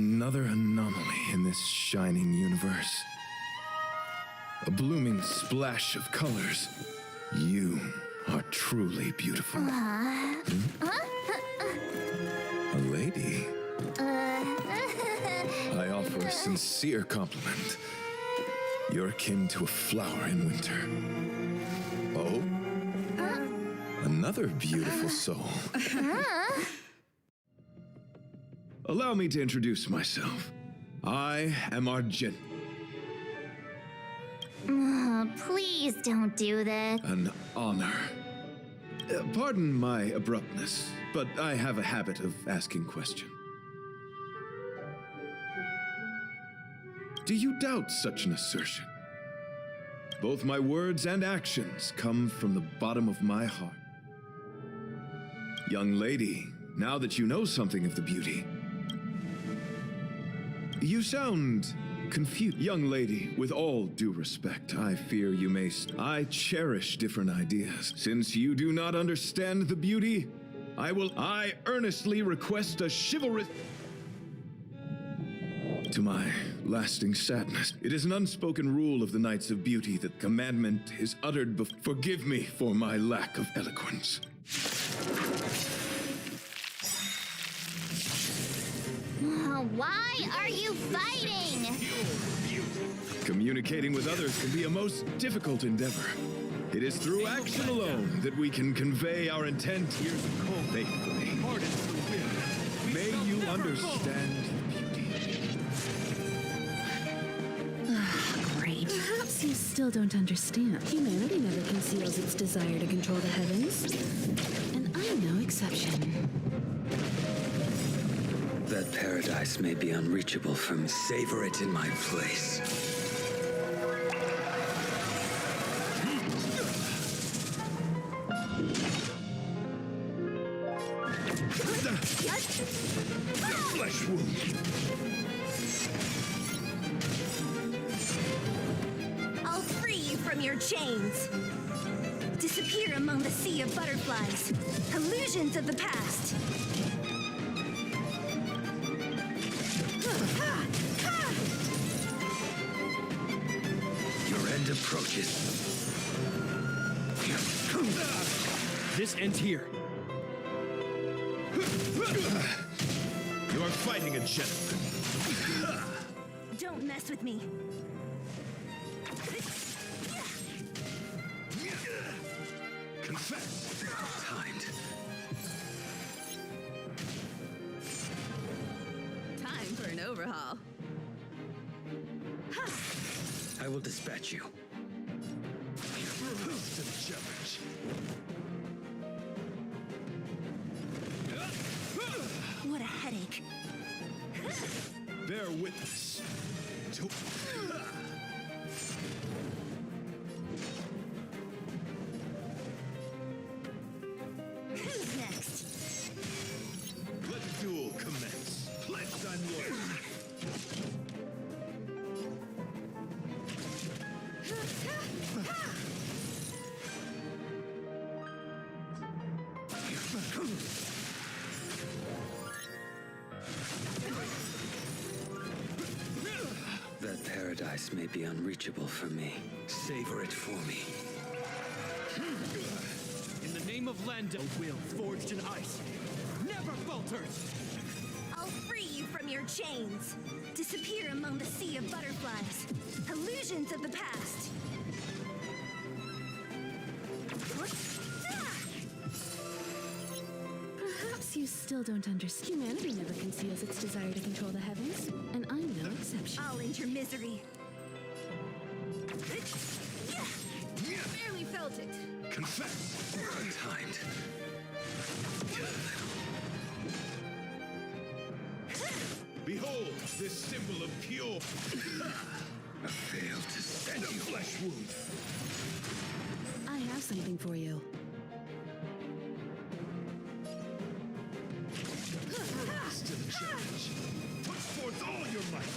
Another anomaly in this shining universe. A blooming splash of colors. You are truly beautiful. A lady? I offer a sincere compliment. You're akin to a flower in winter. Oh? Another beautiful soul. Allow me to introduce myself. I am Argent. Please don't do this. An honor. Pardon my abruptness, but I have a habit of asking questions. Do you doubt such an assertion? Both my words and actions come from the bottom of my heart. Young lady, now that you know something of the beauty, you sound confused. Young lady, with all due respect, I fear you may... I cherish different ideas. Since you do not understand the beauty, I earnestly request a chivalrous... To my lasting sadness, it is an unspoken rule of the Knights of Beauty that commandment is uttered before... Forgive me for my lack of eloquence. Why are you fighting? Communicating with others can be a most difficult endeavor. It is through action alone that we can convey our intent faithfully. May you understand the beauty. Great. Perhaps you still don't understand. Humanity never conceals its desire to control the heavens. And I'm no exception. That paradise may be unreachable from... Savor it in my place. Flesh wound. I'll free you from your chains. Disappear among the sea of butterflies. Illusions of the past. Your end approaches. This ends here. You are fighting a gentleman. Don't mess with me. Confess. Timed. Time for an overhaul. I will dispatch you. Rose to the challenge. What a headache. Bear witness to... Who's next? Let the duel commence. Let's unload. That paradise may be unreachable for me. Savor it for me. In the name of Lando, a will forged in ice never falters. I'll free you from your chains. Disappear among the sea of butterflies. Illusions of the past. Perhaps you still don't understand. Humanity never conceals its desire to control the heavens. And I'm no exception. I'll end your misery. Barely felt it. Confess. Timed. Behold this symbol of pure... I failed to send The you. flesh wound. I have something for you. Rose to the challenge. Put forth all your might.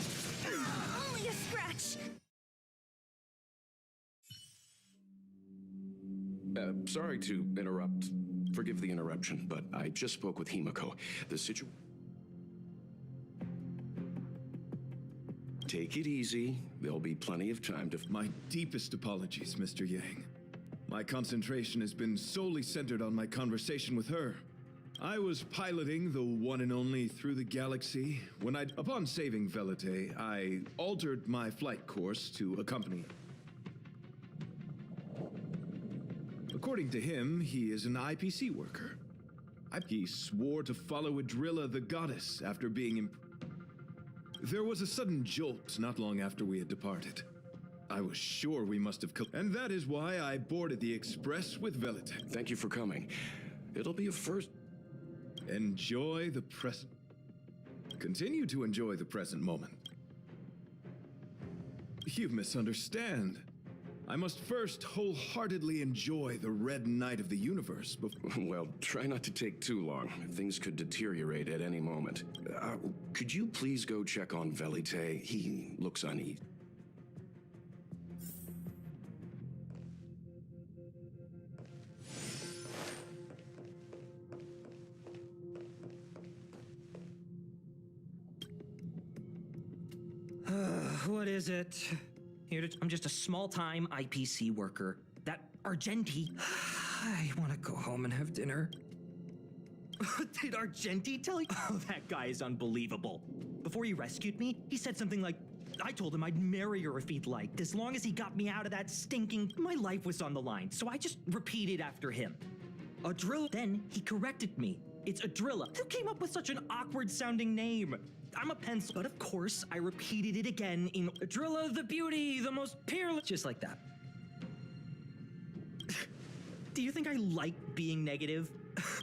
Only a scratch. Sorry to interrupt. Forgive the interruption, but I just spoke with Himiko. The situation... Take it easy. There'll be plenty of time to... My deepest apologies, Mr. Yang. My concentration has been solely centered on my conversation with her. I was piloting the one and only through the galaxy when upon saving Velite, I altered my flight course to accompany. According to him, he is an IPC worker. He swore to follow Adrilla the goddess after being There was a sudden jolt not long after we had departed. I was sure we must have and that is why I boarded the express with Velite. Thank you for coming. It'll be a first... Enjoy the present. Continue to enjoy the present moment. You misunderstand. I must first wholeheartedly enjoy the red night of the universe before... Well, try not to take too long. Things could deteriorate at any moment. Could you please go check on Velite? He looks uneasy. What is it? I'm just a small-time IPC worker. That Argenti... I want to go home and have dinner. Did Argenti tell you? Oh, that guy is unbelievable. Before he rescued me, he said something like, I told him I'd marry her if he'd liked, as long as he got me out of that stinking... My life was on the line, so I just repeated after him. Adrilla. Then he corrected me. It's Adrilla. Who came up with such an awkward-sounding name? I'm a pencil, but of course, I repeated it again in Adrilla the beauty, the most peerless, just like that. Do you think I like being negative?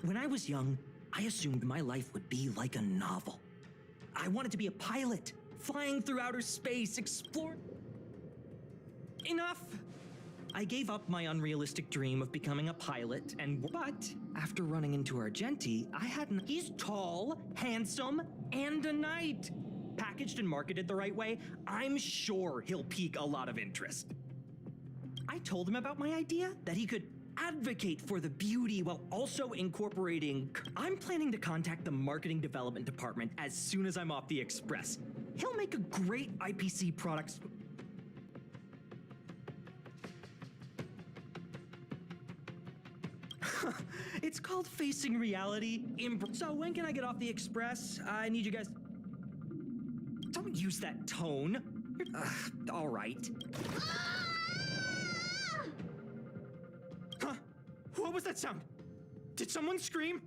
When I was young, I assumed my life would be like a novel. I wanted to be a pilot, flying through outer space, exploring... Enough! I gave up my unrealistic dream of becoming a pilot, but after running into Argenti, he's tall, handsome, and a knight. Packaged and marketed the right way, I'm sure he'll pique a lot of interest. I told him about my idea, that he could advocate for the beauty while also incorporating... I'm planning to contact the marketing development department as soon as I'm off the express. He'll make a great IPC product... It's called facing reality. So when can I get off the express? I need you guys... Don't use that tone. All right. Huh? What was that sound? Did someone scream?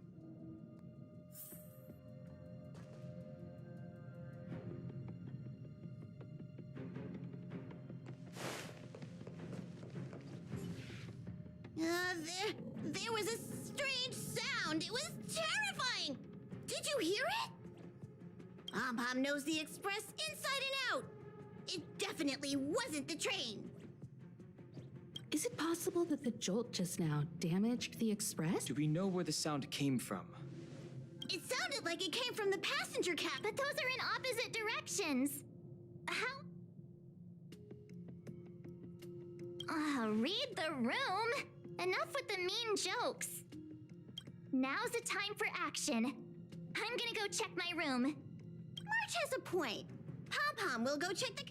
There was a strange sound. It was terrifying. Did you hear it? Pom knows the express inside and out. It definitely wasn't the train. Is it possible that the jolt just now damaged the express? Do we know where the sound came from? It sounded like it came from the passenger cab, but those are in opposite directions. How? Read the room. Enough with the mean jokes. Now's the time for action. I'm gonna go check my room. March has a point. Pom will go check the...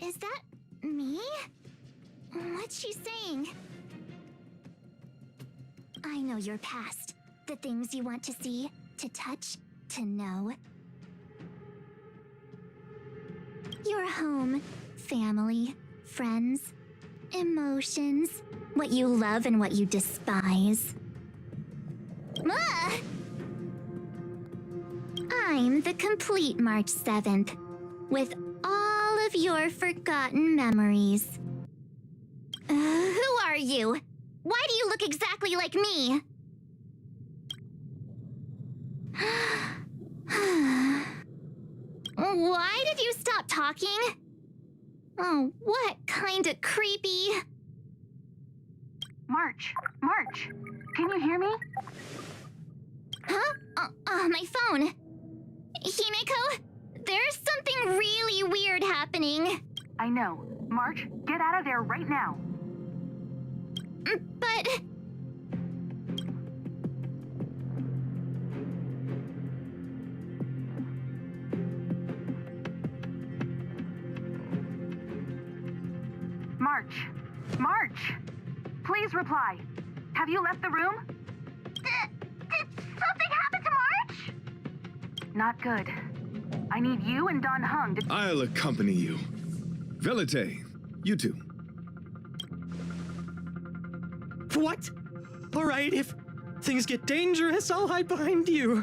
Is that me? What's she saying? I know your past. The things you want to see, to touch, to know. Your home, family, friends, emotions, what you love and what you despise. Ah! I'm the complete March 7th, with all of your forgotten memories. Who are you? Why do you look exactly like me? Why did you stop talking? Oh, what kind of creepy... March, can you hear me? Huh? My phone. Himeko, there's something really weird happening. I know. March, get out of there right now. But... March. March! Please reply. Have you left the room? Did something happen to March? Not good. I need you and Don Hung to... I'll accompany you. Velite, you two. What? All right, if things get dangerous, I'll hide behind you.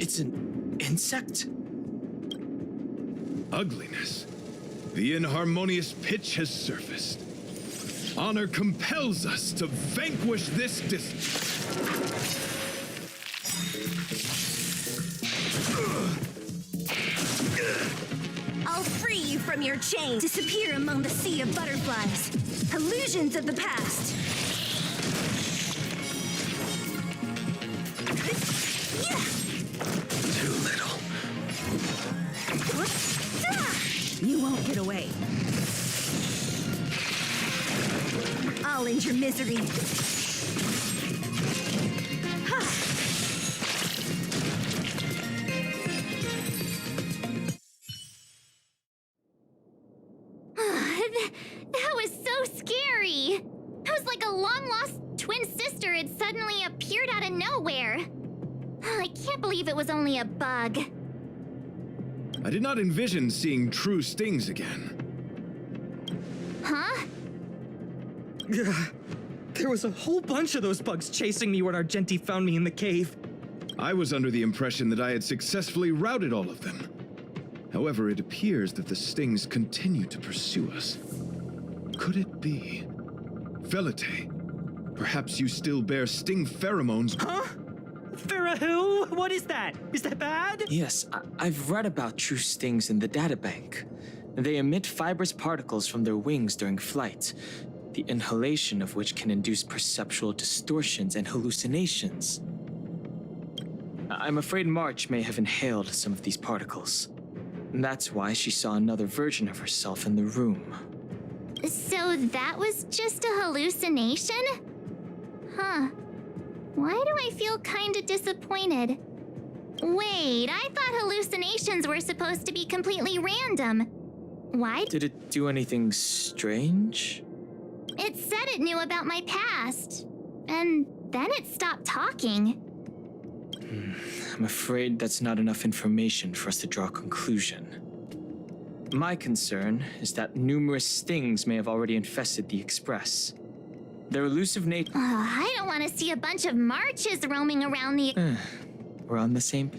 It's an insect? Ugliness. The inharmonious pitch has surfaced. Honor compels us to vanquish this I'll free you from your chains. Disappear among the sea of butterflies. Illusions of the past. Too little. You won't get away. I'll end your misery. That was so scary. It was like a long-lost twin sister had suddenly appeared out of nowhere. I can't believe it was only a bug. I did not envision seeing true stings again. Huh? There was a whole bunch of those bugs chasing me when Argenti found me in the cave. I was under the impression that I had successfully routed all of them. However, it appears that the stings continue to pursue us. Could it be? Velite, perhaps you still bear sting pheromones. Huh? Farah, what is that? Is that bad? Yes, I've read about true stings in the databank. They emit fibrous particles from their wings during flight, the inhalation of which can induce perceptual distortions and hallucinations. I'm afraid March may have inhaled some of these particles. That's why she saw another version of herself in the room. So that was just a hallucination? Huh. Why do I feel kinda disappointed? Wait, I thought hallucinations were supposed to be completely random. Why? Did it do anything strange? It said it knew about my past. And then it stopped talking. I'm afraid that's not enough information for us to draw a conclusion. My concern is that numerous stings may have already infested the Express. Their elusive nature... I don't want to see a bunch of marches roaming around the... We're on the same...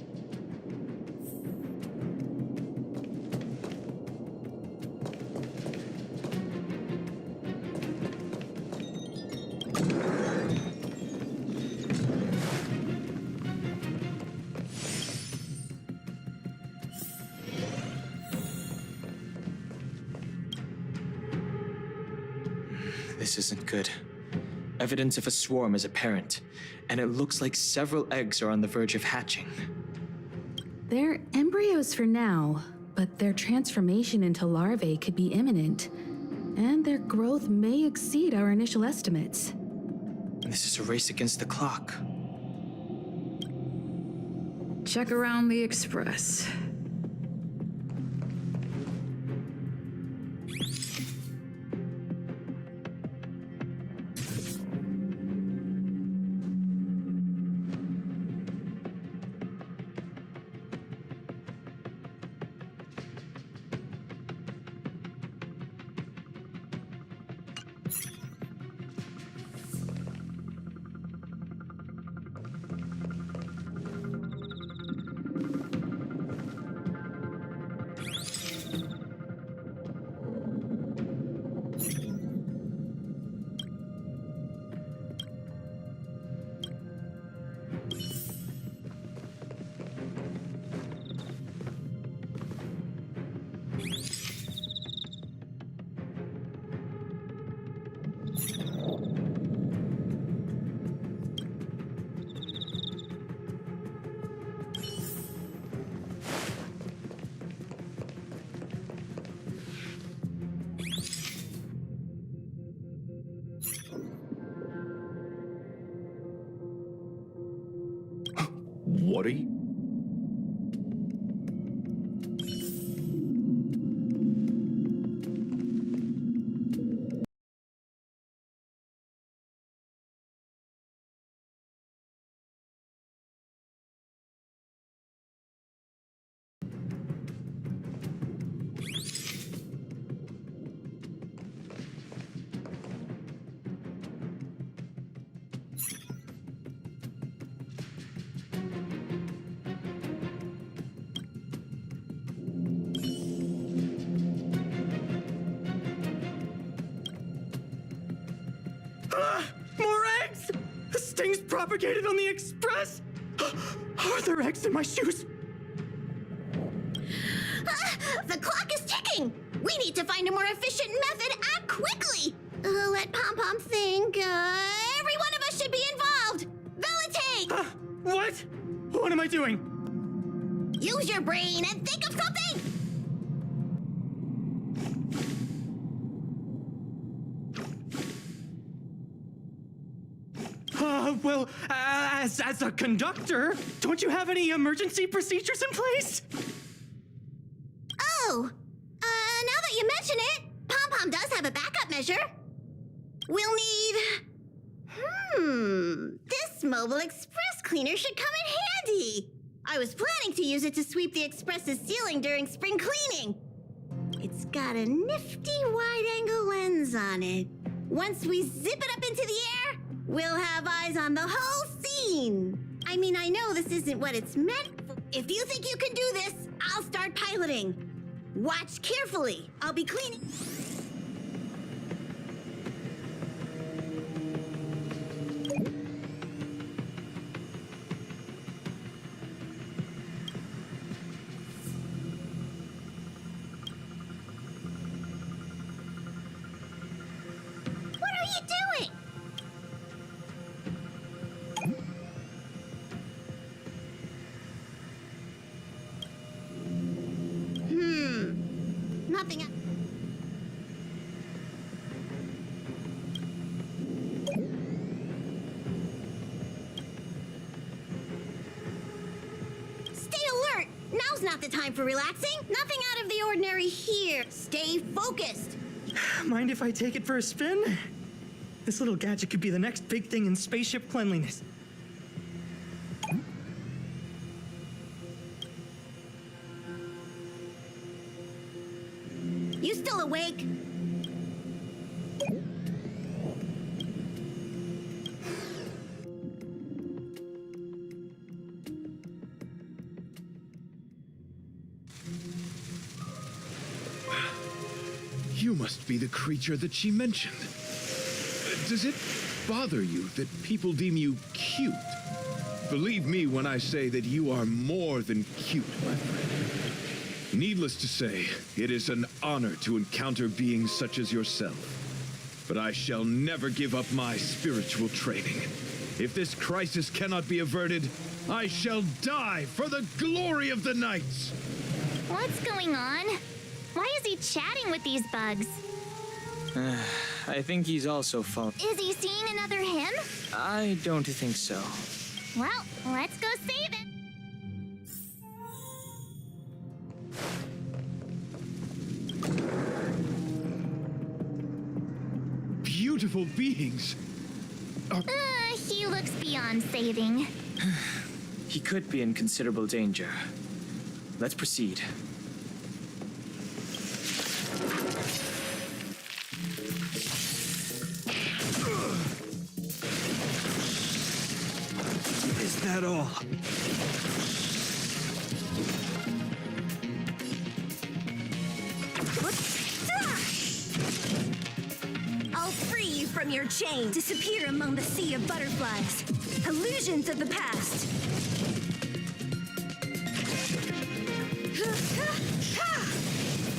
This isn't good. Evidence of a swarm is apparent, and it looks like several eggs are on the verge of hatching. They're embryos for now, but their transformation into larvae could be imminent, and their growth may exceed our initial estimates. This is a race against the clock. Check around the Express. worry? More eggs! Stings propagated on the express! Are there eggs in my shoes? The clock is ticking! We need to find a more efficient method. Act quickly! Let Pom Pom think. Every one of us should be involved! Valentine! What? What am I doing? Use your brain and think of something! Well, as a conductor, don't you have any emergency procedures in place? Oh! Now that you mention it, Pom Pom does have a backup measure. We'll need... This mobile express cleaner should come in handy. I was planning to use it to sweep the express's ceiling during spring cleaning. It's got a nifty wide-angle lens on it. Once we zip it up into the air, we'll have eyes on the whole scene. I mean, I know this isn't what it's meant for. If you think you can do this, I'll start piloting. Watch carefully. I'll be cleaning. What are you doing? Nothing. Stay alert! Now's not the time for relaxing. Nothing out of the ordinary here. Stay focused. Mind if I take it for a spin? This little gadget could be the next big thing in spaceship cleanliness. You still awake? You must be the creature that she mentioned. Does it bother you that people deem you cute? Believe me when I say that you are more than cute, my friend. Needless to say, it is an honor to encounter beings such as yourself. But I shall never give up my spiritual training. If this crisis cannot be averted, I shall die for the glory of the Knights! What's going on? Why is he chatting with these bugs? I think he's also fallen. Is he seeing another him? I don't think so. Well, let's go save it. Beautiful beings! He looks beyond saving. He could be in considerable danger. Let's proceed. Is that all? I'll free you from your chain. Disappear among the sea of butterflies. Illusions of the past.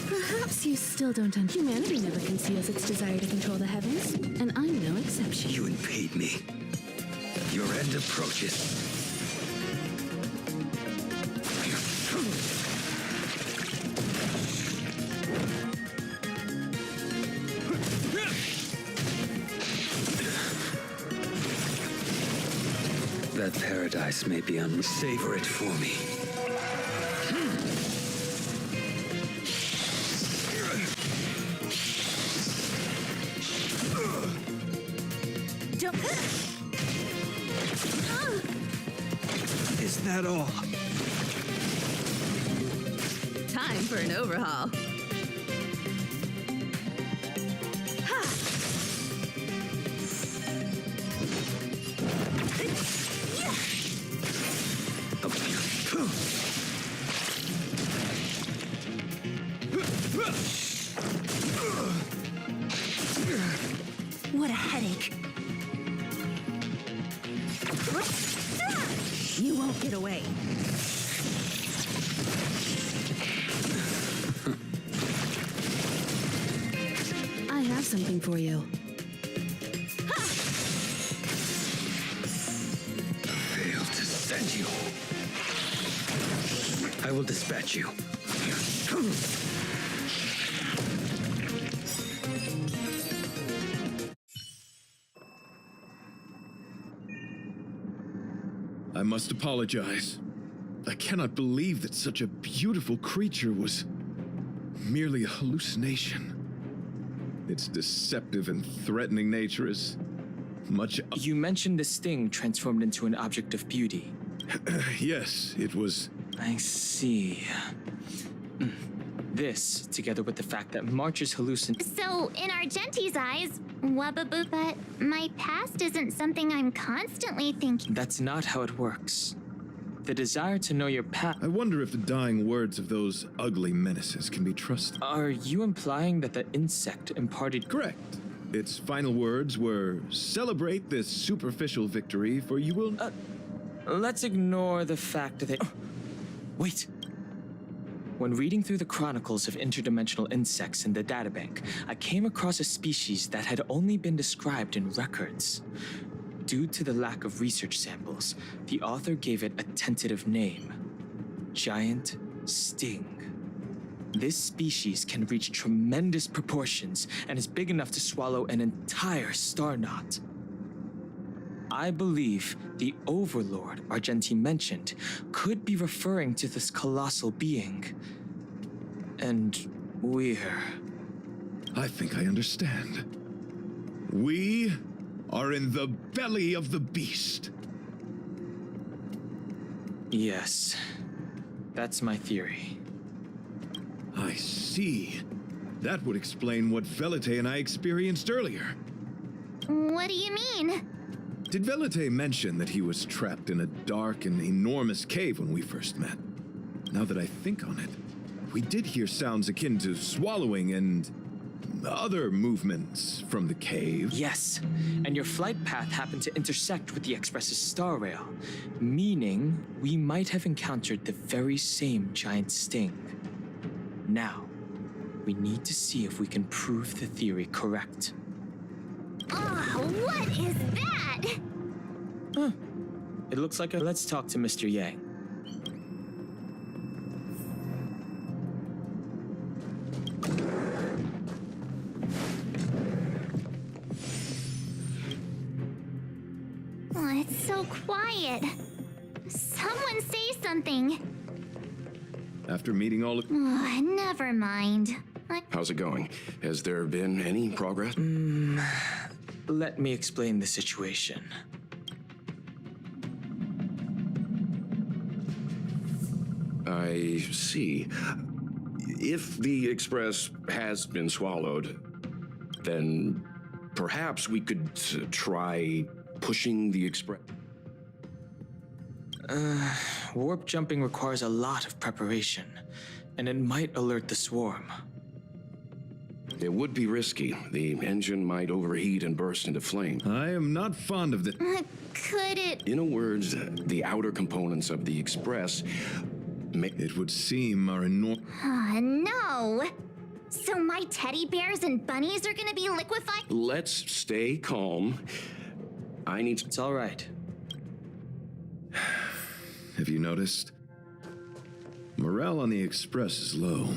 Perhaps you still don't understand. Humanity never conceals its desire to control the heavens, and I'm no exception. You impede me. Your end approaches. That paradise may be savor it for me. Don't. Is that all? Time for an overhaul. What a headache. You won't get away. I have something for you. Failed to send you. I will dispatch you. I must apologize. I cannot believe that such a beautiful creature was merely a hallucination. Its deceptive and threatening nature is much... You mentioned the sting transformed into an object of beauty. Yes, it was... I see. This, together with the fact that March's So, in Argenti's eyes, Wababoo, but my past isn't something I'm constantly thinking. That's not how it works. The desire to know your past... I wonder if the dying words of those ugly menaces can be trusted. Are you implying that the insect imparted... Correct. Its final words were, "Celebrate this superficial victory, for you will..." Let's ignore the fact that... Wait. When reading through the chronicles of interdimensional insects in the databank, I came across a species that had only been described in records. Due to the lack of research samples, the author gave it a tentative name: giant sting. This species can reach tremendous proportions and is big enough to swallow an entire star knot. I believe the Overlord Argenti mentioned could be referring to this colossal being. And we're... I think I understand. We are in the belly of the beast. Yes, that's my theory. I see. That would explain what Velite and I experienced earlier. What do you mean? Did Velite mention that he was trapped in a dark and enormous cave when we first met? Now that I think on it, we did hear sounds akin to swallowing and other movements from the cave. Yes, and your flight path happened to intersect with the Express's star rail, meaning we might have encountered the very same giant sting. Now, we need to see if we can prove the theory correct. Oh, what is that? Huh. It looks like Let's talk to Mr. Yang. Oh, it's so quiet. Someone say something. After meeting all of... Oh, never mind. How's it going? Has there been any progress? Let me explain the situation. I see. If the Express has been swallowed, then perhaps we could try pushing the Express. Warp jumping requires a lot of preparation, and it might alert the swarm. It would be risky. The engine might overheat and burst into flame. I am not fond of this. Could it... In other words, the outer components of the Express may... It would seem are enormous. No! So my teddy bears and bunnies are gonna be liquefied? Let's stay calm. I need to... It's all right. Have you noticed? Morale on the Express is low.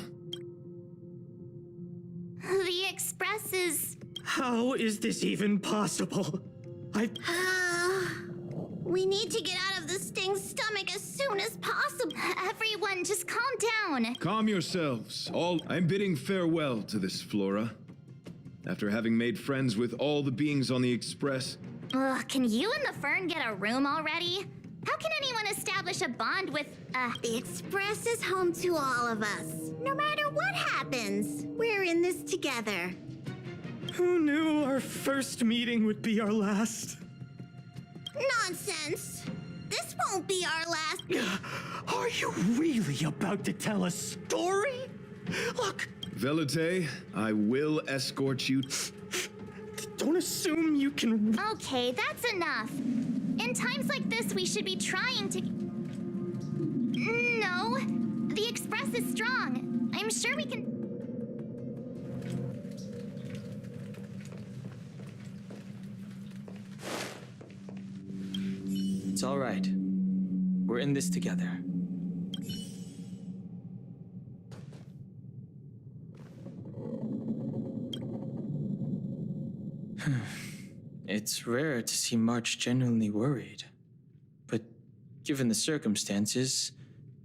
The Express is... How is this even possible? We We need to get out of the Sting's stomach as soon as possible. Everyone, just calm down. Calm yourselves. I'm bidding farewell to this Flora. After having made friends with all the beings on the Express, Ugh, can you and the Fern get a room already? How can anyone establish a bond with, The Express is home to all of us. No matter what happens, we're in this together. Who knew our first meeting would be our last? Nonsense! This won't be our last. Are you really about to tell a story? Look, Velite, I will escort you. don't assume you can. Okay, that's enough. In times like this, we should be trying to... No, the Express is strong. I'm sure we can... It's all right. We're in this together. It's rare to see March genuinely worried. But given the circumstances,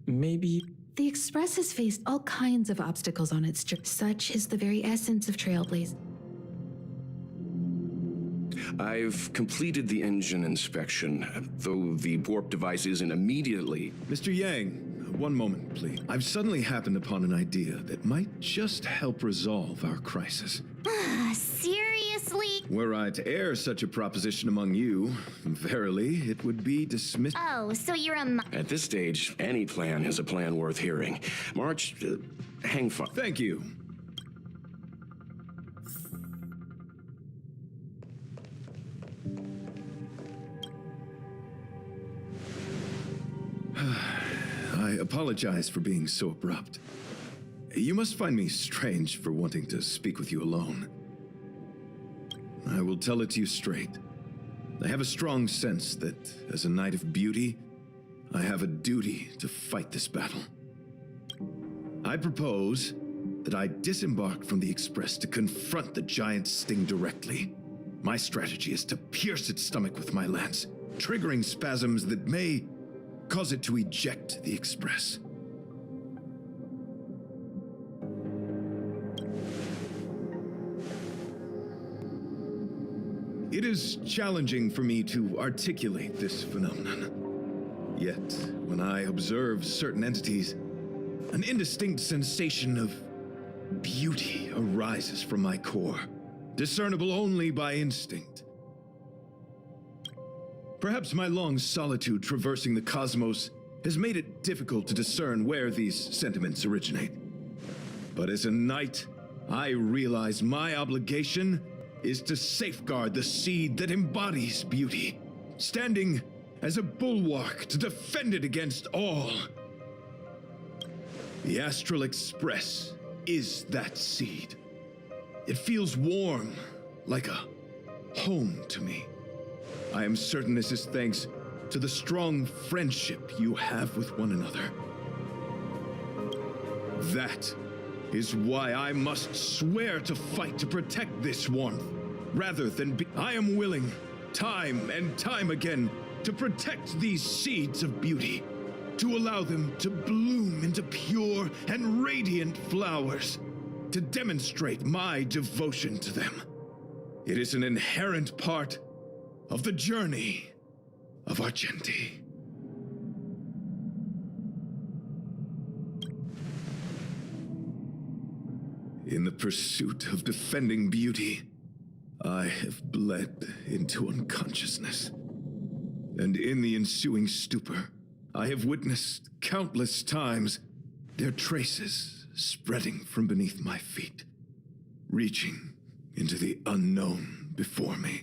maybe... The Express has faced all kinds of obstacles on its journey. Such is the very essence of Trailblaze. I've completed the engine inspection, though the warp device isn't immediately... Mr. Yang, one moment, please. I've suddenly happened upon an idea that might just help resolve our crisis. Seriously? Were I to air such a proposition among you, verily, it would be dismissed. Oh, so you're a... At this stage, any plan is a plan worth hearing. March, hang fire. Thank you. I apologize for being so abrupt. You must find me strange for wanting to speak with you alone. I will tell it to you straight. I have a strong sense that, as a knight of beauty, I have a duty to fight this battle. I propose that I disembark from the Express to confront the giant Sting directly. My strategy is to pierce its stomach with my lance, triggering spasms that may cause it to eject the Express. It is challenging for me to articulate this phenomenon. Yet, when I observe certain entities, an indistinct sensation of beauty arises from my core, discernible only by instinct. Perhaps my long solitude traversing the cosmos has made it difficult to discern where these sentiments originate. But as a knight, I realize my obligation is to safeguard the seed that embodies beauty, standing as a bulwark to defend it against all. The Astral Express is that seed. It feels warm, like a home to me. I am certain this is thanks to the strong friendship you have with one another. That is why I must swear to fight to protect this warmth, rather than be... I am willing, time and time again, to protect these seeds of beauty, to allow them to bloom into pure and radiant flowers, to demonstrate my devotion to them. It is an inherent part of the journey of Argenti. In the pursuit of defending beauty, I have bled into unconsciousness. And in the ensuing stupor, I have witnessed countless times their traces spreading from beneath my feet, reaching into the unknown before me.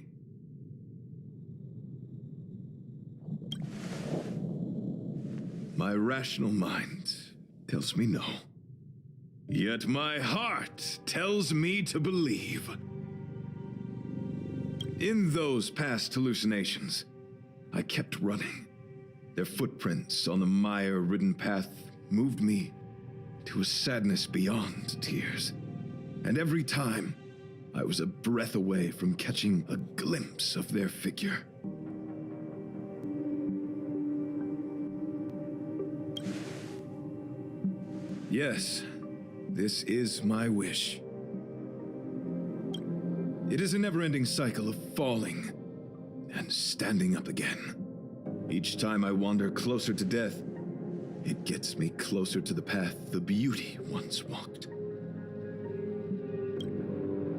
My rational mind tells me no. Yet my heart tells me to believe. In those past hallucinations, I kept running. Their footprints on the mire-ridden path moved me to a sadness beyond tears. And every time, I was a breath away from catching a glimpse of their figure. Yes, this is my wish. It is a never-ending cycle of falling and standing up again. Each time I wander closer to death, it gets me closer to the path the beauty once walked.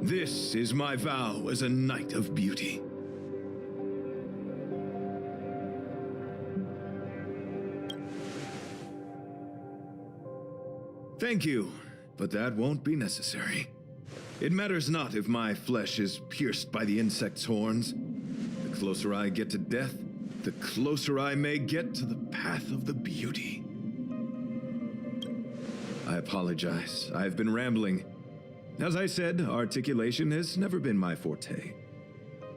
This is my vow as a knight of beauty. Thank you, but that won't be necessary. It matters not if my flesh is pierced by the insect's horns. The closer I get to death, the closer I may get to the path of the beauty. I apologize. I've been rambling. As I said, articulation has never been my forte.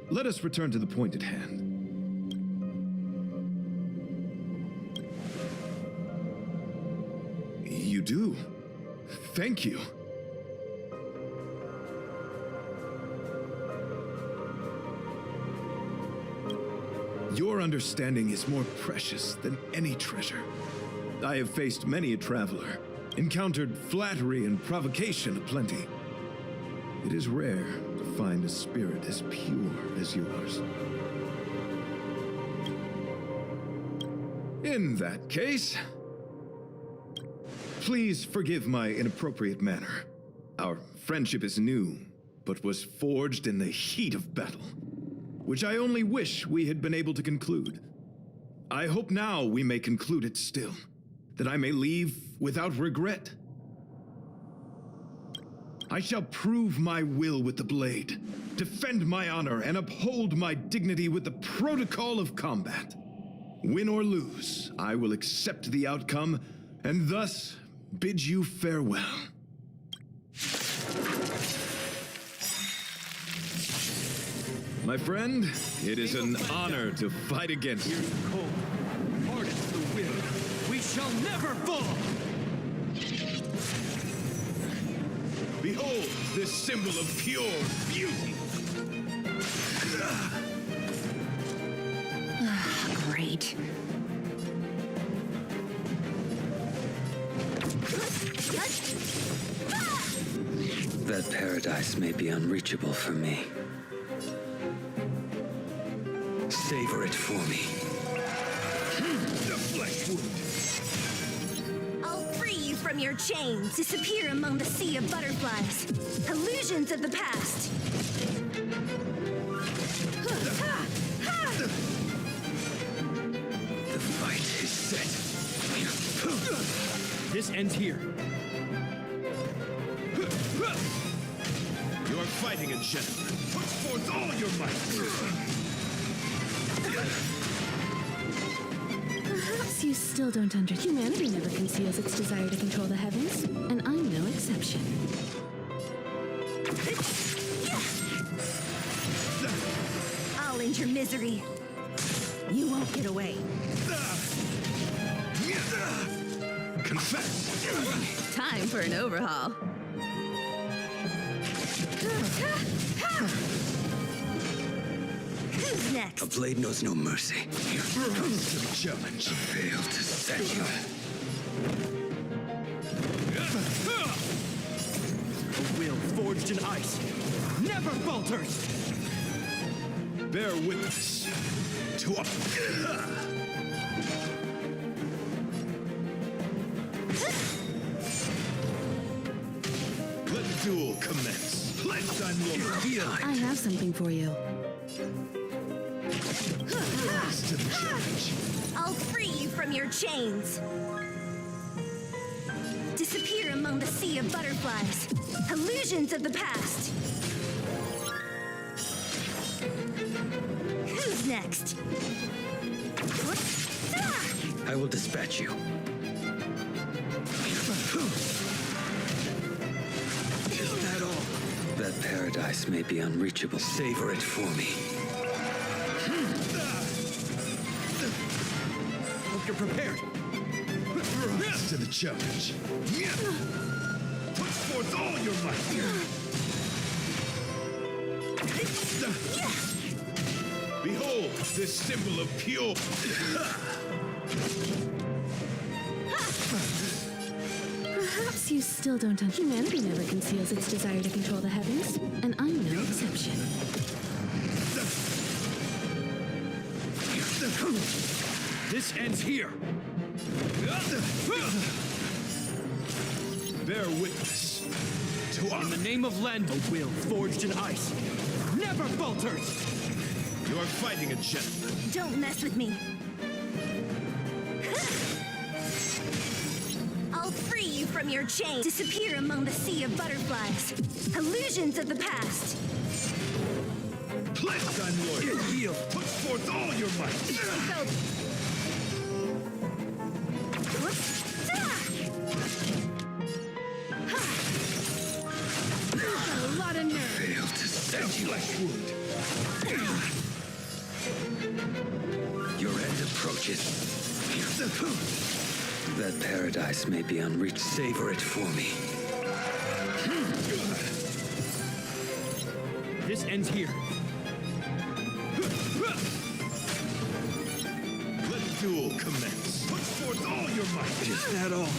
Let us return to the point at hand. You do? Thank you. Your understanding is more precious than any treasure. I have faced many a traveler, encountered flattery and provocation aplenty. It is rare to find a spirit as pure as yours. In that case, please forgive my inappropriate manner. Our friendship is new, but was forged in the heat of battle, which I only wish we had been able to conclude. I hope now we may conclude it still, that I may leave without regret. I shall prove my will with the blade, defend my honor, and uphold my dignity with the protocol of combat. Win or lose, I will accept the outcome, and thus bid you farewell. My friend, it is an honor to fight against you. Here's the cold, hardest the wind. We shall never fall! Behold this symbol of pure beauty. Great. That paradise may be unreachable for me. Savor it for me. The flesh wound. I'll free you from your chains. Disappear among the sea of butterflies. Illusions of the past. The fight is set. This ends here. You are fighting a gentleman. Put forth all your might. Perhaps you still don't understand. Humanity never conceals its desire to control the heavens, and I'm no exception. I'll end your misery. You won't get away. Confess. Time for an overhaul. Who's next? A blade knows no mercy. Rise to the challenge. Fail to set you. A will forged in ice never falters. Bear witness to a... Let the duel commence. Let's unload the I have something for you. rise to the challenge. I'll free you from your chains. Disappear among the sea of butterflies. Illusions of the past. Who's next? I will dispatch you. Is that all? That paradise may be unreachable. Savor it for me. Hope you're prepared. Rise to the challenge. Put forth all your might. Behold this symbol of pure... Perhaps you still don't understand. Humanity never conceals its desire to control the heavens, and I'm no exception. This ends here. Bear witness to In the name of Lend, a will forged in ice never falters! You are fighting a gentleman. Don't mess with me. I'll free you from your chains. Disappear among the sea of butterflies. Illusions of the past. Pledge I'm loyal. Heal. Put forth all your might. A lot of nerve. Fail to send you. Flesh wound. Your end approaches. That paradise may be unreached. Savor it for me. This ends here. Let the duel commence. Put forth all your might. Is that all?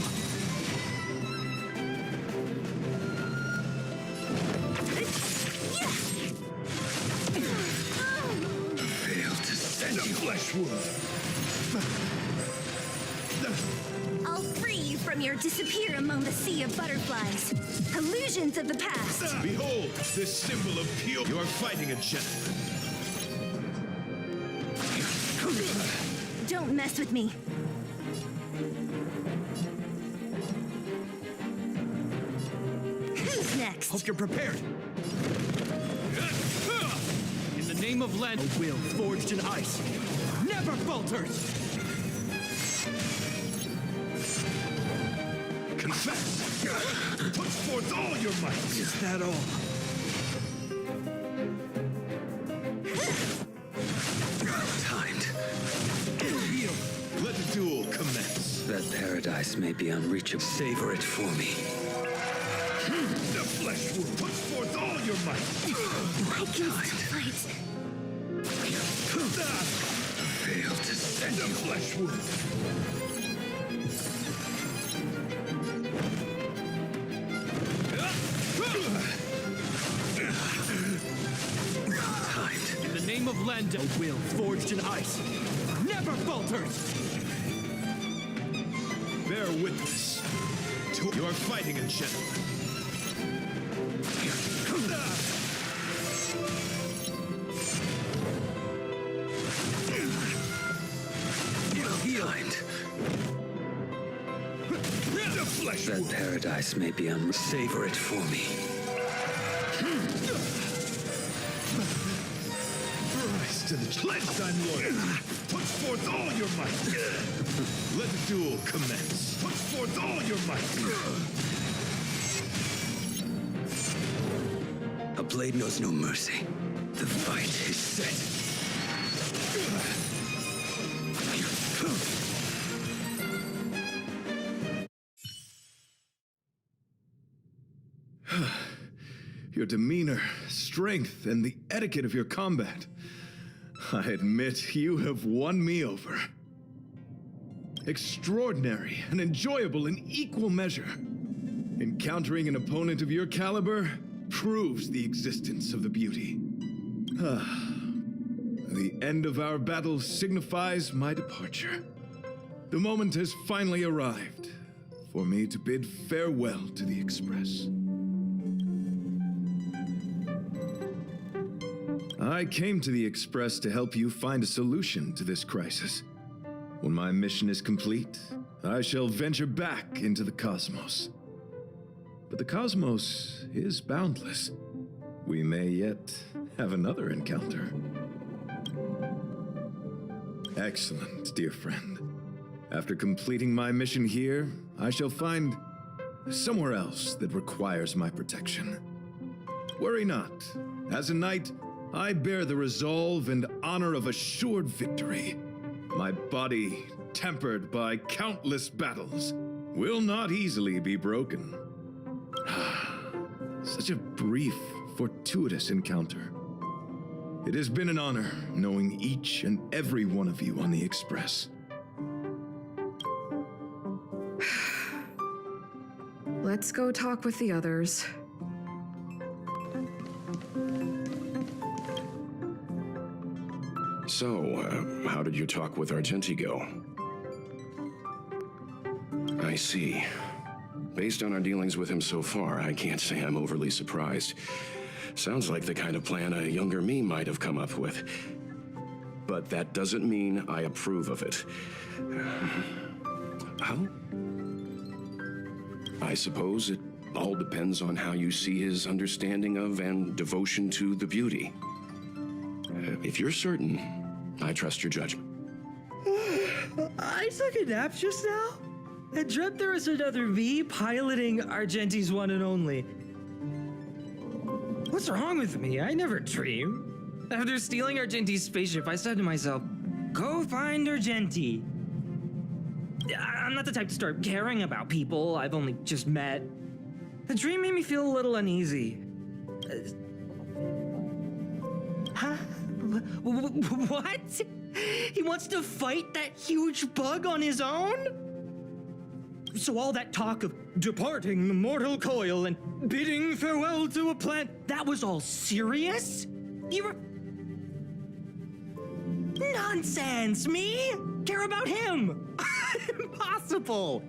Fail to send you. Flesh wound. I'll free you from your disappear among the sea of butterflies. Illusions of the past. Behold, this symbol of pure. You are fighting a gentleman. Don't mess with me. Who's next? Hope you're prepared. In the name of Lend, a will forged in ice never falters! Confess. Put forth all your might. Is that all? Timed. Heal. Let the duel commence. That paradise may be unreachable. Savor it for me. The flesh wound. Put forth all your might. I can fight. Fail to send The you. flesh wound. Timed. In the name of Lend, a will forged in ice never falters! Bear witness to you are fighting a gentleman. Timed. The flesh That wound. paradise may be savor it for me. Rise to the cleansed I'm loyal. Put forth all your might. Let the duel commence. Put forth all your might. A blade knows no mercy. The fight is set. Your demeanor, strength, and the etiquette of your combat. I admit you have won me over. Extraordinary and enjoyable in equal measure. Encountering an opponent of your caliber proves the existence of the beauty. The end of our battle signifies my departure. The moment has finally arrived for me to bid farewell to the Express. I came to the Express to help you find a solution to this crisis. When my mission is complete, I shall venture back into the cosmos. But the cosmos is boundless. We may yet have another encounter. Excellent, dear friend. After completing my mission here, I shall find somewhere else that requires my protection. Worry not. As a knight, I bear the resolve and honor of assured victory. My body, tempered by countless battles, will not easily be broken. Such a brief, fortuitous encounter. It has been an honor knowing each and every one of you on the Express. Let's go talk with the others. So, how did your talk with Argenti go? I see. Based on our dealings with him so far, I can't say I'm overly surprised. Sounds like the kind of plan a younger me might have come up with. But that doesn't mean I approve of it. How? I suppose it all depends on how you see his understanding of and devotion to the beauty. If you're certain, I trust your judgment. I took a nap just now and dreamt there was another me piloting Argenti's one and only. What's wrong with me? I never dream. After stealing Argenti's spaceship, I said to myself, go find Argenti. I'm not the type to start caring about people I've only just met. The dream made me feel a little uneasy. Huh? What? He wants to fight that huge bug on his own? So all that talk of departing the mortal coil and bidding farewell to a plant, that was all serious? You were... Nonsense! Me? Care about him? Impossible!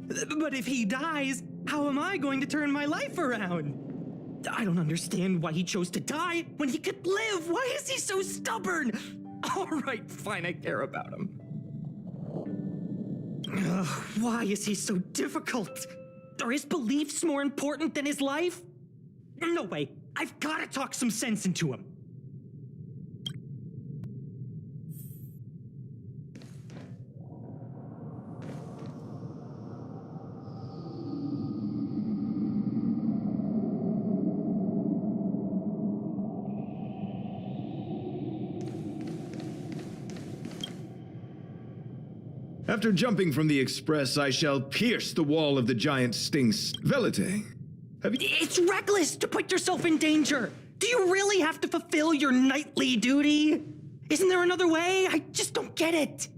But if he dies, how am I going to turn my life around? I don't understand why he chose to die when he could live. Why is he so stubborn? All right, fine, I care about him. Ugh, why is he so difficult? Are his beliefs more important than his life? No way. I've got to talk some sense into him. After jumping from the express, I shall pierce the wall of the giant stings. Velite, have you... It's reckless to put yourself in danger. Do you really have to fulfill your knightly duty? Isn't there another way? I just don't get it.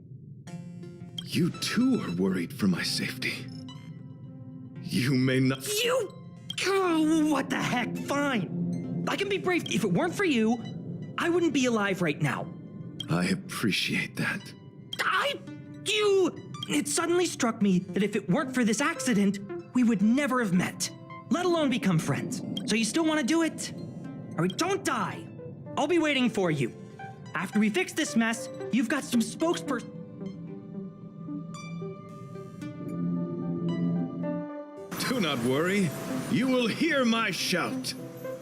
You too are worried for my safety. You may not... You... Oh, what the heck? Fine. I can be brave. If it weren't for you, I wouldn't be alive right now. I appreciate that. It suddenly struck me that if it weren't for this accident, we would never have met, let alone become friends. So you still want to do it? All right, don't die. I'll be waiting for you. After we fix this mess, you've got some spokesperson. Do not worry. You will hear my shout.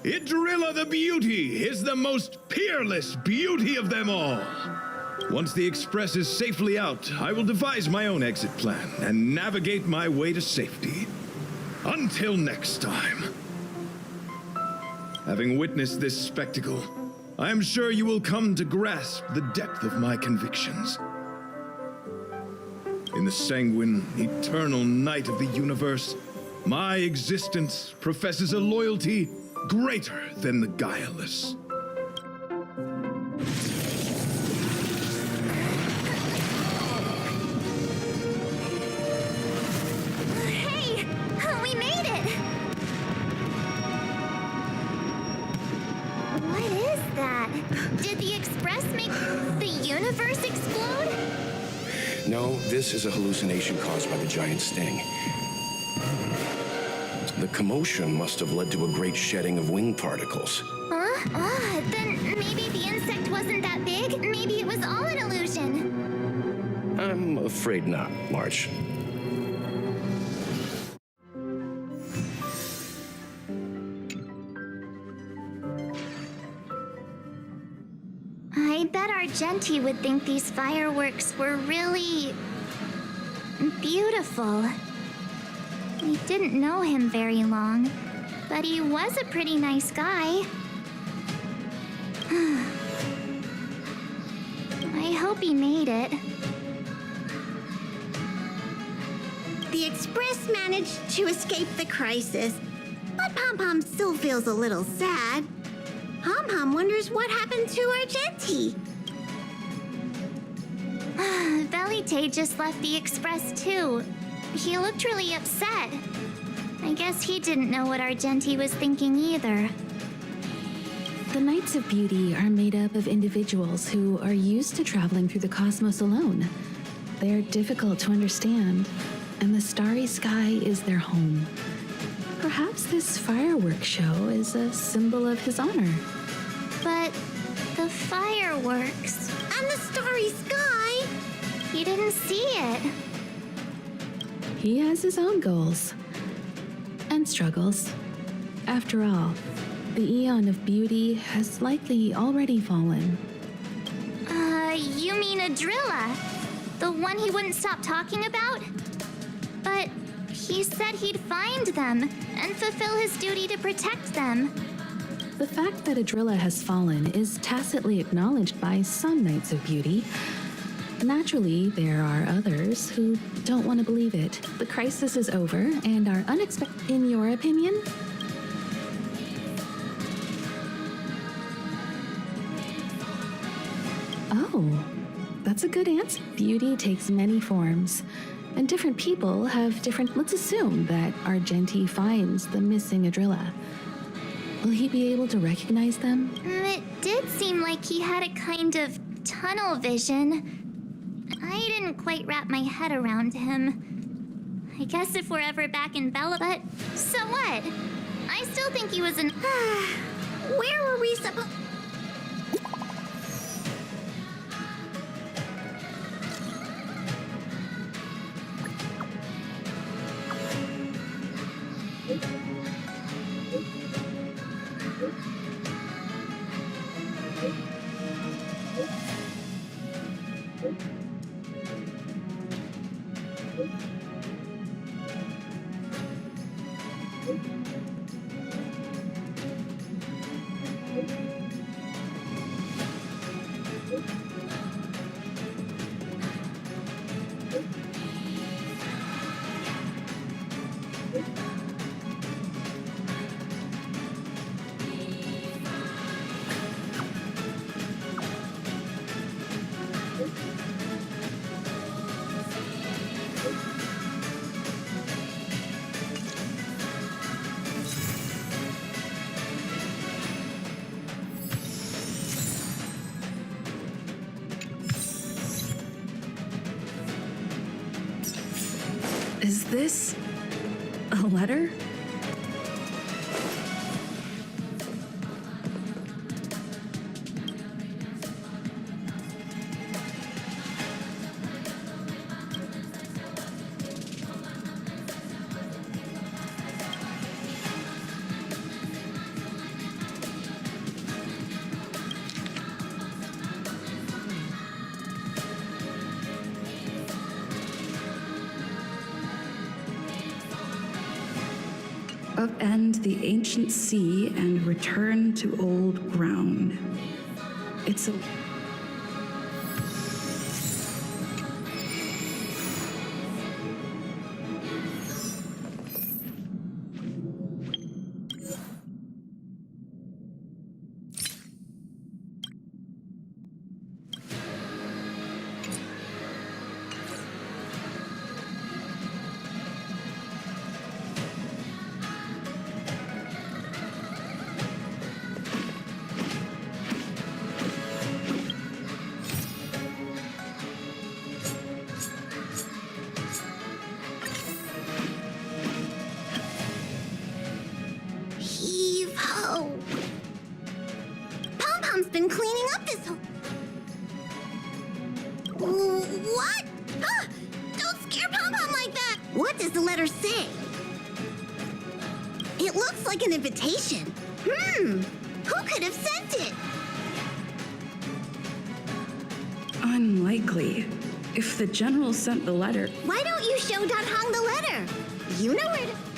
Idrilla the Beauty is the most peerless beauty of them all. Once the express is safely out, I will devise my own exit plan and navigate my way to safety. Until next time. Having witnessed this spectacle, I am sure you will come to grasp the depth of my convictions. In the sanguine, eternal night of the universe, my existence professes a loyalty greater than the guileless. Hey! We made it! What is that? Did the Express make the universe explode? No, this is a hallucination caused by the giant sting. The commotion must have led to a great shedding of wing particles. Huh? Then maybe the insect wasn't that big? Maybe it was all an illusion. I'm afraid not, March. I bet Argenti would think these fireworks were really... beautiful. We didn't know him very long, but he was a pretty nice guy. I hope he made it. The Express managed to escape the crisis, but Pom Pom still feels a little sad. Pom Pom wonders what happened to Argenti. Velite just left the Express too. He looked really upset. I guess he didn't know what Argenti was thinking either. The Knights of Beauty are made up of individuals who are used to traveling through the cosmos alone. They're difficult to understand, and the starry sky is their home. Perhaps this fireworks show is a symbol of his honor. But the fireworks And the starry sky! you didn't see it. He has his own goals and struggles. After all, the Eon of Beauty has likely already fallen. You mean Adrilla? The one he wouldn't stop talking about? But he said he'd find them and fulfill his duty to protect them. The fact that Adrilla has fallen is tacitly acknowledged by some Knights of Beauty. Naturally, there are others who don't want to believe it. The crisis is over and are unexpected. In your opinion? Oh, that's a good answer. Beauty takes many forms, and different people have different. Let's assume that Argenti finds the missing Adrilla. Will he be able to recognize them? It did seem like he had a kind of tunnel vision. I didn't quite wrap my head around him. I guess if we're ever back in Bella, but so what? I still think he was an. Where were we supposed? Is this a letter? Upend the ancient sea and return to old ground. It's a... Heave ho! Pom-Pom's been cleaning up this whole. What? Ah, don't scare Pom-Pom like that! What does the letter say? It looks like an invitation. Who could have sent it? Unlikely. If the general sent the letter... Why don't you show Hung the letter? You know where to...